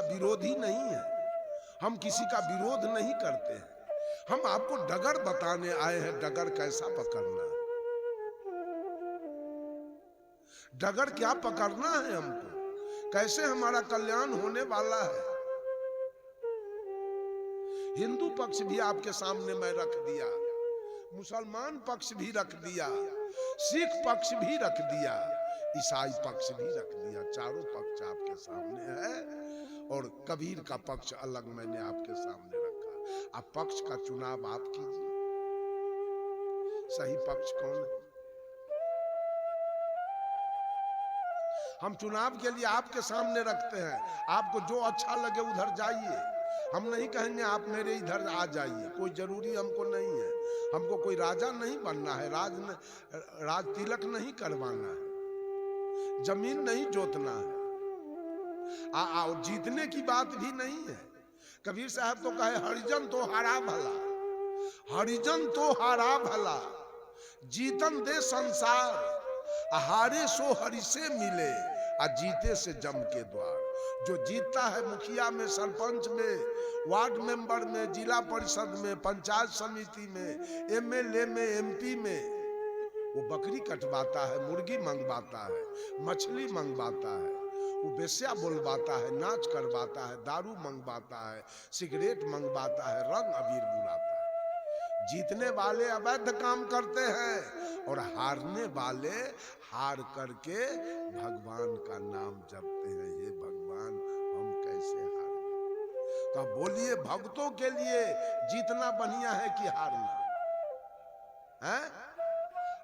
विरोधी नहीं है, हम किसी का विरोध नहीं करते हैं। हम आपको डगर बताने आए हैं, डगर कैसा पकड़ना है, डगर क्या पकड़ना है हमको, कैसे हमारा कल्याण होने वाला है। हिंदू पक्ष भी आपके सामने मैं रख दिया, मुसलमान पक्ष भी रख दिया, सिख पक्ष भी रख दिया, ईसाई पक्ष भी रख दिया। चारों पक्ष आपके सामने है और कबीर का पक्ष अलग मैंने आपके सामने रखा। अब पक्ष का चुनाव आप कीजिए, सही पक्ष कौन है। हम चुनाव के लिए आपके सामने रखते हैं, आपको जो अच्छा लगे उधर जाइए। हम नहीं कहेंगे आप मेरे इधर आ जाइए, कोई जरूरी हमको नहीं है। हमको कोई राजा नहीं बनना है, राज तिलक नहीं करवाना है, जमीन नहीं जोतना है, और जीतने की बात भी नहीं है। कबीर साहब तो कहे हरिजन तो हारा भला, हरिजन तो हारा भला, जीतन दे संसार, हारे सो हरि से मिले, आ जीते से जम के द्वार। जो जीतता है मुखिया में, सरपंच में, वार्ड मेंबर में, जिला परिषद में, पंचायत समिति में, एमएलए में, एमपी में, वो बकरी कटवाता है, मुर्गी मंगवाता है, मछली मंगवाता है, वो बेस्या बोलवाता है, नाच करवाता है, दारू मंगवाता है, सिगरेट मंगवाता है, रंग अबीर बुलाता है। जीतने वाले अवैध काम करते हैं और हारने वाले हार करके भगवान का नाम जपते हैं। ये भगवान हम कैसे हारें। तो बोलिए, भक्तों के लिए जीतना बढ़िया है कि हारना है?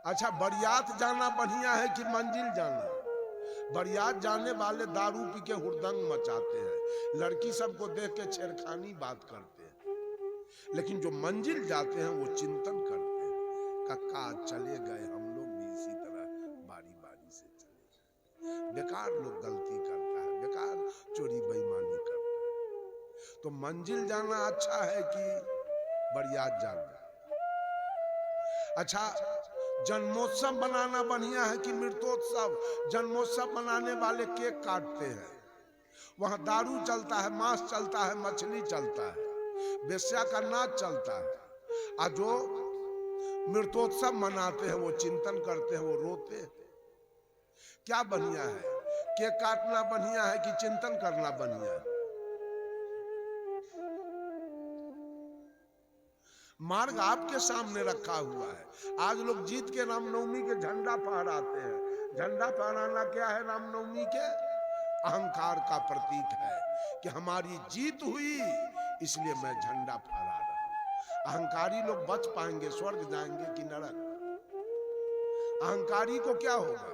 अच्छा, बरियात जाना बढ़िया है कि मंजिल जाना? बरियात जाने वाले दारू पी के हुड़दंग मचाते हैं, लड़की सबको देख के छेड़खानी बात करते हैं, लेकिन जो मंजिल जाते हैं वो चिंतन करते हैं, कक्का चले गए, हम लोग भी इसी तरह बारी बारी से चले जाए। बेकार लोग गलती करता है, बेकार चोरी बेईमानी करता है। तो मंजिल जाना अच्छा है कि बरियात जाना? अच्छा, जन्मोत्सव बनाना बढ़िया है कि मृत्योत्सव? जन्मोत्सव बनाने वाले केक काटते हैं, वहां दारू चलता है, मांस चलता है, मछली चलता है, बेस्या का नाच चलता है। और जो मृत्योत्सव मनाते हैं वो चिंतन करते हैं, वो रोते हैं। क्या बढ़िया है, केक काटना बढ़िया है कि चिंतन करना बढ़िया है? मार्ग आपके सामने रखा हुआ है। आज लोग जीत के रामनवमी के झंडा फहराते हैं। झंडा फहराना क्या है? रामनवमी के अहंकार का प्रतीक है कि हमारी जीत हुई, इसलिए मैं झंडा फहरा रहा हूं। अहंकारी लोग बच पाएंगे, स्वर्ग जाएंगे कि नरक? अहंकारी को क्या होगा?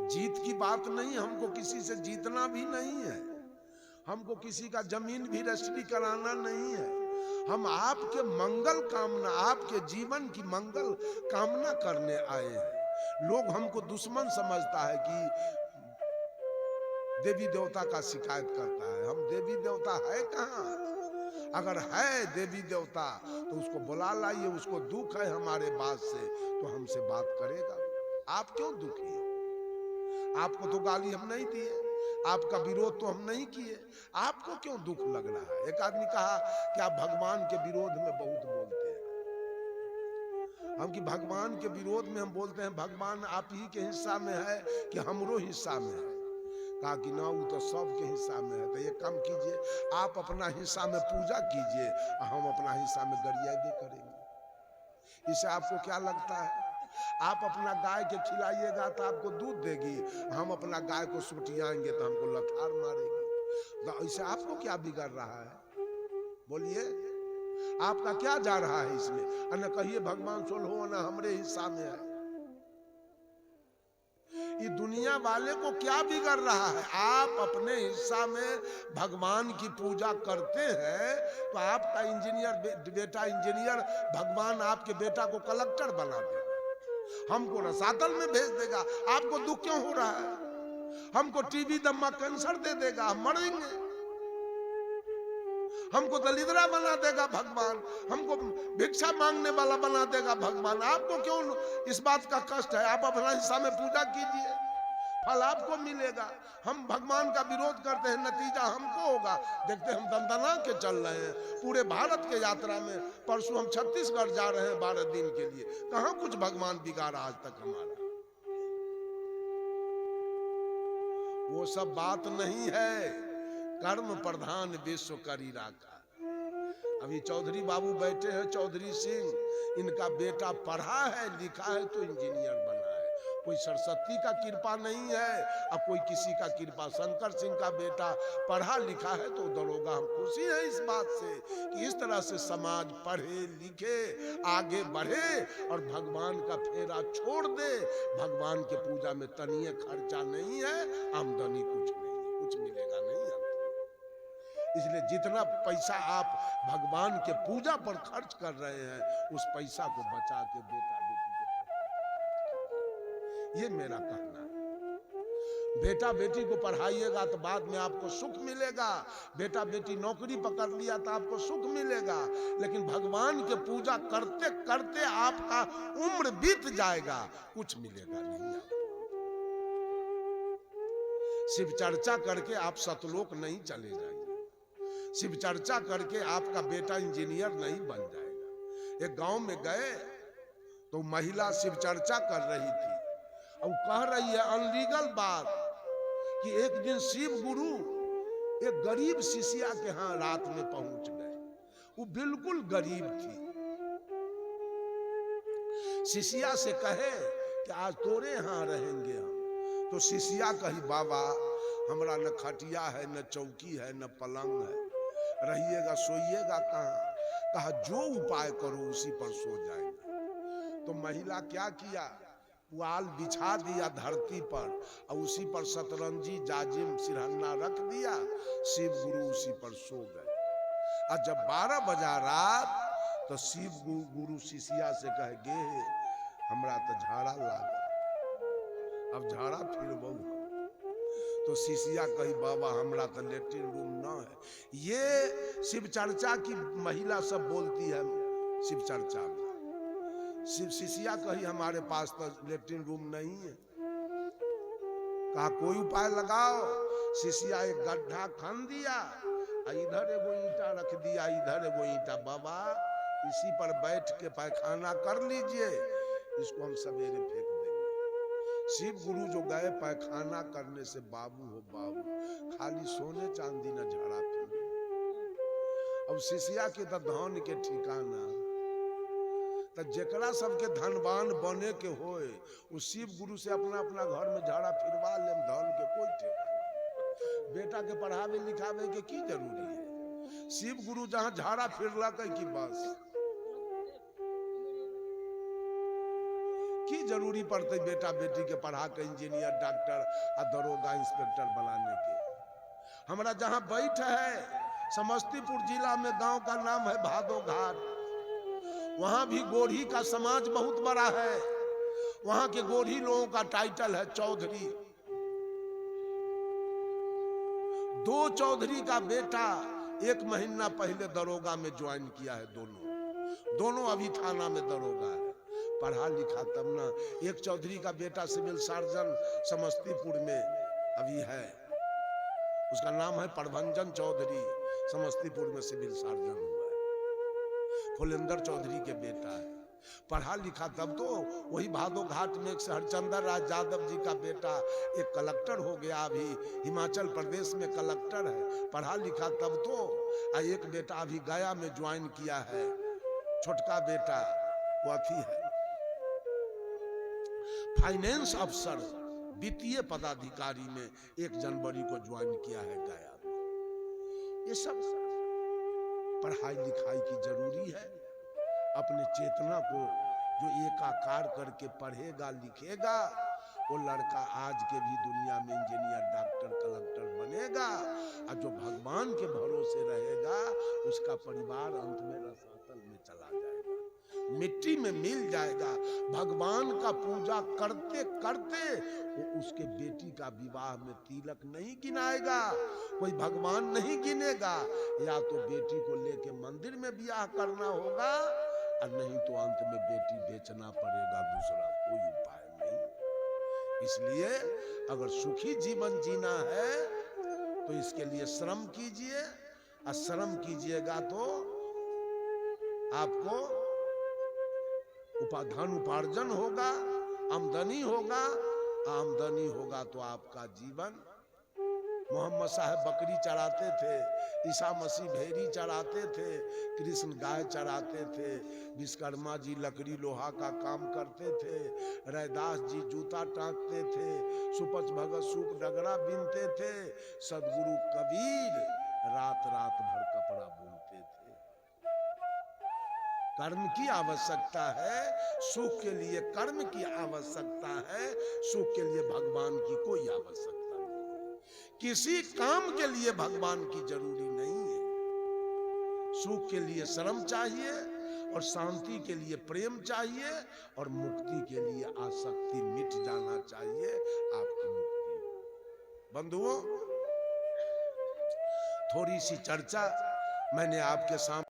जीत की बात नहीं, हमको किसी से जीतना भी नहीं है, हमको किसी का जमीन भी रजिस्ट्री कराना नहीं है। हम आपके मंगल कामना, आपके जीवन की मंगल कामना करने आए हैं। लोग हमको दुश्मन समझता है कि देवी देवता का शिकायत करता है। हम देवी देवता है कहाँ? अगर है देवी देवता तो उसको बुला लाइए, उसको दुख है हमारे बात से तो हमसे बात करेगा। आप क्यों दुखी है? आपको तो गाली हम नहीं दिए, आपका विरोध तो हम नहीं किए, आपको क्यों दुख लग रहा है? एक आदमी कहा कि आप भगवान के विरोध में बहुत बोलते हैं। हम कि भगवान के विरोध में हम बोलते हैं, भगवान आप ही के हिस्सा में है कि हमरो हिस्सा में है? कहा कि ना, वो तो सबके हिस्सा में है। तो ये काम कीजिए, आप अपना हिस्सा में पूजा कीजिए, हम अपना हिस्सा में गरियाबी करेंगे। इससे आपको क्या लगता है? आप अपना गाय के खिलाइएगा तो आपको दूध देगी, हम अपना गाय को सुटियाएंगे तो हमको लठार मारेगी। तो इससे आपको क्या बिगड़ रहा है? बोलिए, आपका क्या जा रहा है इसमें? न कहिए भगवान सोल्हो ना हमरे हिस्सा में है। ये दुनिया वाले को क्या बिगड़ रहा है? आप अपने हिस्सा में भगवान की पूजा करते हैं तो आपका इंजीनियर बेटा इंजीनियर, भगवान आपके बेटा को कलेक्टर बना देगा, हमको रसातल में भेज देगा। आपको दुख क्यों हो रहा है? हमको टीबी, दम्मा, कैंसर दे देगा, हम मरेंगे। हमको दलिद्रा बना देगा भगवान, हमको भिक्षा मांगने वाला बना देगा भगवान। आपको क्यों इस बात का कष्ट है? आप अपना हिस्सा में पूजा कीजिए। फल आपको मिलेगा। हम भगवान का विरोध करते हैं, नतीजा हमको होगा। देखते हम दंदना के चल रहे हैं पूरे भारत के यात्रा में। परसों हम छत्तीसगढ़ जा रहे हैं 12 दिन के लिए, कहां कुछ भगवान बिगाड़ा आज तक हमारा। वो सब बात नहीं है, कर्म प्रधान विश्व करीरा का। अभी चौधरी बाबू बैठे हैं, चौधरी सिंह, इनका बेटा पढ़ा है लिखा है तो इंजीनियर बना है। कोई सरस्वती का कृपा नहीं है और कोई किसी का कृपा। शंकर सिंह का बेटा पढ़ा लिखा है तो दरोगा। हम खुशी है इस बात से कि इस तरह से समाज पढ़े लिखे आगे बढ़े और भगवान का फेरा छोड़ दे। भगवान के पूजा में तनिए खर्चा नहीं है, आमदनी कुछ नहीं है, कुछ मिलेगा नहीं हमको। इसलिए जितना पैसा आप भगवान के पूजा पर खर्च कर रहे हैं, उस पैसा को बचा के बेटा बेटी के पास, ये मेरा कहना है। बेटा बेटी को पढ़ाइएगा तो बाद में आपको सुख मिलेगा। बेटा बेटी नौकरी पकड़ लिया तो आपको सुख मिलेगा, लेकिन भगवान के पूजा करते करते आपका उम्र बीत जाएगा, कुछ मिलेगा नहीं आपको। शिव चर्चा करके आप सतलोक नहीं चले जाएंगे। शिव चर्चा करके आपका बेटा इंजीनियर नहीं बन जाएगा। एक गांव में गए तो महिला शिव चर्चा कर रही थी और कह रही है अनलीगल बात कि एक दिन शिव गुरु एक गरीब शिष्या के यहां रात में पहुंच गए। वो बिल्कुल गरीब थी। शिष्या से कहे कि आज तोरे यहां रहेंगे हम। तो शिष्या कही बाबा हमरा न खटिया है, न चौकी है, न पलंग है, रहिएगा सोइएगा कहाँ। कहा जो उपाय करो उसी पर सो जाएंगे। तो महिला क्या किया, पुआल बिछा दिया धरती पर और उसी पर सतरंजी जाजिम सिरहन्ना रख दिया। शिव गुरु उसी पर सो गए। और जब 12 बजा रात तो शिव गुरु शिष्या से कहे गे हमरा तो झाड़ा लागा, अब झाड़ा फिर बहु। तो शिष्या कही बाबा हमरा तो लेट्रिन रूम न है। ये शिव चर्चा की महिला सब बोलती है शिव चर्चा में। शिष्या कही हमारे पास तो लेट्रिन रूम नहीं है। कहा कोई उपाय लगाओ। शिष्या एक गड्ढा खन दिया, इधर एगो ईंटा रख दिया, इधर एगो ईंटा। बाबा इसी पर बैठ के पैखाना कर लीजिए, इसको हम सवेरे फेंक देंगे। शिव गुरु जो गए पैखाना करने से बाबू हो बाबू, खाली सोने चांदी न झाड़ा फिर। अब शिष्या के तो धन के ठिकाना, तो जेकरा सबके धनवान बने के होए उस शिव गुरु से अपना अपना घर में झाड़ा फिरवा ले, धन के कोई ठिकाना। बेटा के पढ़ावे लिखावे के की जरूरी है। शिव गुरु जहां झाड़ा फिरला की बस की जरूरी पड़ते बेटा बेटी के पढ़ा के इंजीनियर डॉक्टर और दरोगा इंस्पेक्टर बनाने के। हमारा जहां बैठ है समस्तीपुर जिला में, गांव का नाम है भादो घाट। वहां भी गोढ़ी का समाज बहुत बड़ा है। वहां के गोढ़ी लोगों का टाइटल है चौधरी। 2 चौधरी का बेटा 1 महीना पहले दरोगा में ज्वाइन किया है। दोनों अभी थाना में दरोगा है। पढ़ा लिखा तब ना। एक चौधरी का बेटा सिविल सर्जन समस्तीपुर में अभी है, उसका नाम है प्रभंजन चौधरी, समस्तीपुर में सिविल सर्जन हुआ है। फुलेंदर चौधरी के बेटा है। पढ़ा लिखा तब तो। वही भादो घाट में एक हरचंदर राज यादव जी का बेटा एक कलेक्टर हो गया, अभी हिमाचल प्रदेश में कलेक्टर है। पढ़ा लिखा तब तो। एक बेटा अभी गया में ज्वाइन किया है, छोटका बेटा वो अथी है फाइनेंस अफसर, वित्तीय पदाधिकारी में 1 जनवरी को ज्वाइन किया है गया में। ये सब पढ़ाई लिखाई की जरूरी है। अपने चेतना को जो एकाकार करके पढ़ेगा लिखेगा, वो लड़का आज के भी दुनिया में इंजीनियर डॉक्टर कलेक्टर बनेगा। और जो भगवान के भरोसे रहेगा उसका परिवार अंत में रसातल में चला जाएगा, मिट्टी में मिल जाएगा। भगवान का पूजा करते करते वो उसके बेटी का विवाह में तिलक नहीं गिनाएगा, कोई भगवान नहीं गिनेगा। या तो बेटी को लेके मंदिर में ब्याह करना होगा और नहीं तो अंत में बेटी बेचना पड़ेगा, दूसरा कोई उपाय नहीं। इसलिए अगर सुखी जीवन जीना है तो इसके लिए श्रम कीजिए, और श्रम कीजिएगा तो आपको धन उपार्जन होगा, आमदनी होगा। आमदनी होगा तो आपका जीवन, मोहम्मद साहब बकरी चराते थे, ईसा मसीह भेड़ी चराते थे, कृष्ण गाय चराते थे, विश्वकर्मा जी लकड़ी लोहा का काम करते थे, रैदास जी जूता टाँकते थे, सुपच भगत सूप डगरा बीनते थे, सदगुरु कबीर रात रात भर कपड़ा बुनते थे। कर्म की आवश्यकता है, सुख के लिए कर्म की आवश्यकता है, सुख के लिए भगवान की कोई आवश्यकता नहीं। किसी काम के लिए भगवान की जरूरी नहीं है। सुख के लिए श्रम चाहिए, और शांति के लिए प्रेम चाहिए, और मुक्ति के लिए आसक्ति मिट जाना चाहिए, आपकी मुक्ति हो। बंधुओं, थोड़ी सी चर्चा मैंने आपके सामने